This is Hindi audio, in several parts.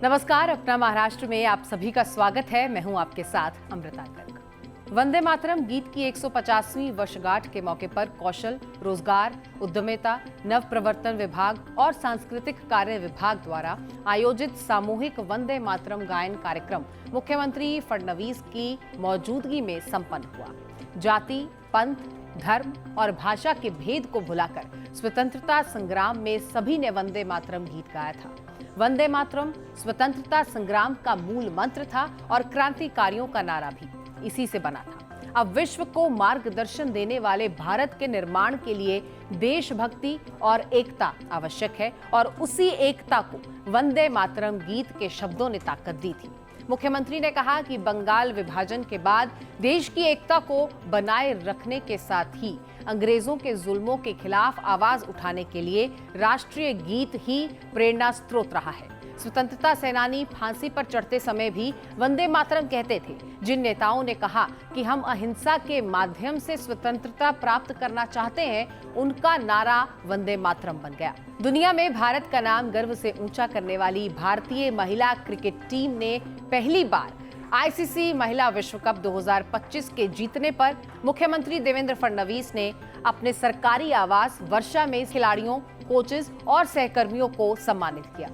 नमस्कार, अपना महाराष्ट्र में आप सभी का स्वागत है। मैं हूं आपके साथ अमृता गर्ग। वंदे मातरम गीत की 150वीं वर्षगांठ के मौके पर कौशल, रोजगार, उद्यमिता, नव प्रवर्तन विभाग और सांस्कृतिक कार्य विभाग द्वारा आयोजित सामूहिक वंदे मातरम गायन कार्यक्रम मुख्यमंत्री फडणवीस की मौजूदगी में संपन्न हुआ। जाति, पंथ, धर्म और भाषा के भेद को भुलाकर स्वतंत्रता संग्राम में सभी ने वंदे मातरम गीत गाया था। वंदे मातरम स्वतंत्रता संग्राम का मूल मंत्र था और क्रांतिकारियों का नारा भी इसी से बना था। अब विश्व को मार्गदर्शन देने वाले भारत के निर्माण के लिए देशभक्ति और एकता आवश्यक है और उसी एकता को वंदे मातरम गीत के शब्दों ने ताकत दी थी। मुख्यमंत्री ने कहा कि बंगाल विभाजन के बाद देश की एकता को बनाए रखने के साथ ही अंग्रेजों के जुल्मों के खिलाफ आवाज उठाने के लिए राष्ट्रीय गीत ही प्रेरणा स्रोत रहा है। स्वतंत्रता सेनानी फांसी पर चढ़ते समय भी वंदे मातरम कहते थे। जिन नेताओं ने कहा कि हम अहिंसा के माध्यम से स्वतंत्रता प्राप्त करना चाहते हैं, उनका नारा वंदे मातरम बन गया। दुनिया में भारत का नाम गर्व से ऊंचा करने वाली भारतीय महिला क्रिकेट टीम ने पहली बार आईसीसी महिला विश्व कप 2025 के जीतने पर मुख्यमंत्री देवेंद्र फडणवीस ने अपने सरकारी आवास वर्षा में खिलाड़ियों, कोचेस और सहकर्मियों को सम्मानित किया।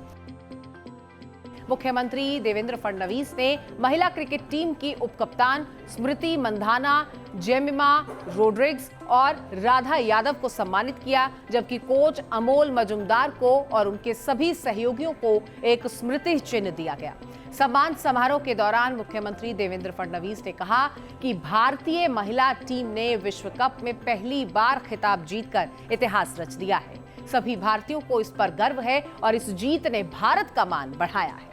मुख्यमंत्री देवेंद्र फडणवीस ने महिला क्रिकेट टीम की उपकप्तान स्मृति मंधाना, जेमिमा रोड्रिग्स और राधा यादव को सम्मानित किया, जबकि कोच अमोल मजुमदार को और उनके सभी सहयोगियों को एक स्मृति चिन्ह दिया गया। सम्मान समारोह के दौरान मुख्यमंत्री देवेंद्र फडणवीस ने कहा कि भारतीय महिला टीम ने विश्व कप में पहली बार खिताब जीतकर इतिहास रच दिया है। सभी भारतीयों को इस पर गर्व है और इस जीत ने भारत का मान बढ़ाया है।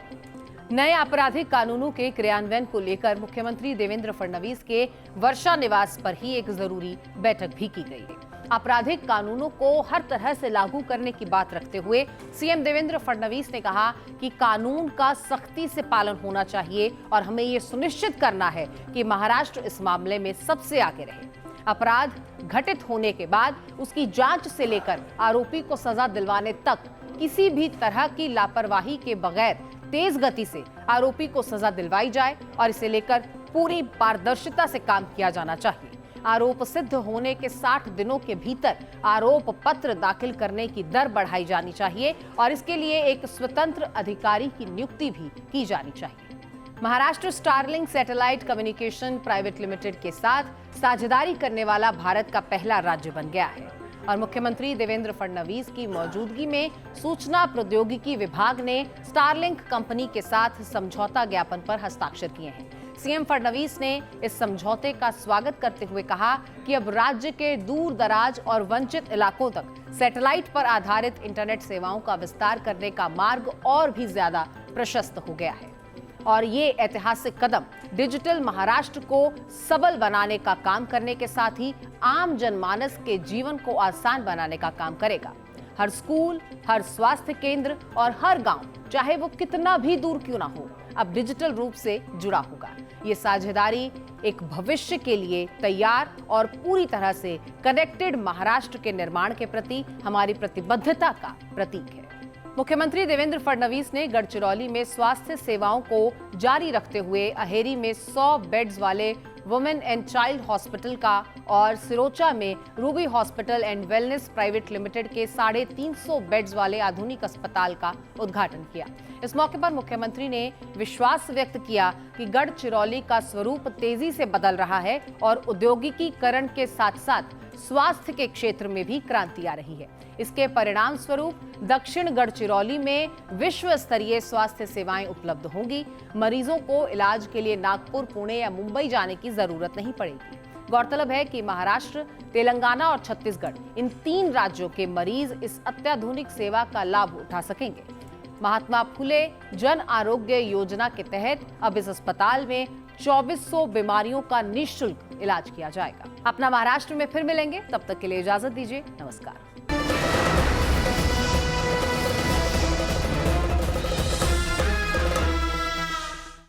नए आपराधिक कानूनों के क्रियान्वयन को लेकर मुख्यमंत्री देवेंद्र फडणवीस के वर्षा निवास पर ही एक जरूरी बैठक भी की गई है। आपराधिक कानूनों को हर तरह से लागू करने की बात रखते हुए सीएम देवेंद्र फडणवीस ने कहा कि कानून का सख्ती से पालन होना चाहिए और हमें ये सुनिश्चित करना है कि महाराष्ट्र इस मामले में सबसे आगे रहे। अपराध घटित होने के बाद उसकी जांच से लेकर आरोपी को सजा दिलवाने तक किसी भी तरह की लापरवाही के बगैर तेज गति से आरोपी को सजा दिलवाई जाए और इसे लेकर पूरी पारदर्शिता से काम किया जाना चाहिए। आरोप सिद्ध होने के 60 दिनों के भीतर आरोप पत्र दाखिल करने की दर बढ़ाई जानी चाहिए और इसके लिए एक स्वतंत्र अधिकारी की नियुक्ति भी की जानी चाहिए। Maharashtra Starlink satellite communication private limited के साथ साझेदारी करने वाला भारत का पहला राज्य बन गया है और मुख्यमंत्री देवेंद्र फडणवीस की मौजूदगी में सूचना प्रौद्योगिकी विभाग ने स्टारलिंक कंपनी के साथ समझौता ज्ञापन पर हस्ताक्षर किए हैं। सीएम फडणवीस ने इस समझौते का स्वागत करते हुए कहा कि अब राज्य के दूर दराज और वंचित इलाकों तक सैटेलाइट पर आधारित इंटरनेट सेवाओं का विस्तार करने का मार्ग और भी ज्यादा प्रशस्त हो गया है और ये ऐतिहासिक कदम डिजिटल महाराष्ट्र को सबल बनाने का काम करने के साथ ही आम जनमानस के जीवन को आसान बनाने का काम करेगा। हर स्कूल, हर स्वास्थ्य केंद्र और हर गांव, चाहे वो कितना भी दूर क्यों ना हो, अब डिजिटल रूप से जुड़ा होगा। ये साझेदारी एक भविष्य के लिए तैयार और पूरी तरह से कनेक्टेड महाराष्ट्र के निर्माण के प्रति हमारी प्रतिबद्धता का प्रतीक है। मुख्यमंत्री देवेंद्र फडणवीस ने गढ़चिरौली में स्वास्थ्य सेवाओं को जारी रखते हुए अहेरी में 100 बेड्स वाले वुमेन एंड चाइल्ड हॉस्पिटल का और सिरोचा में Ruby hospital and wellness private limited के 350 बेड्स वाले आधुनिक अस्पताल का उद्घाटन किया। इस मौके पर मुख्यमंत्री ने विश्वास व्यक्त किया कि गढ़चिरौली का स्वरूप तेजी से बदल रहा है और औद्योगिकीकरण के साथ साथ स्वास्थ्य के क्षेत्र में भी क्रांति आ रही है। इसके परिणाम स्वरूप दक्षिण गढ़चिरौली में विश्व स्तरीय स्वास्थ्य सेवाएं उपलब्ध होंगी। मरीजों को इलाज के लिए नागपुर, पुणे या मुंबई जाने की जरूरत नहीं पड़ेगी। गौरतलब है कि महाराष्ट्र, तेलंगाना और छत्तीसगढ़, इन 3 राज्यों के मरीज इस अत्याधुनिक सेवा का लाभ उठा सकेंगे। महात्मा फुले जन आरोग्य योजना के तहत अब इस अस्पताल में 2400 बीमारियों का निःशुल्क इलाज किया जाएगा। अपना महाराष्ट्र में फिर मिलेंगे, तब तक के लिए इजाजत दीजिए। नमस्कार।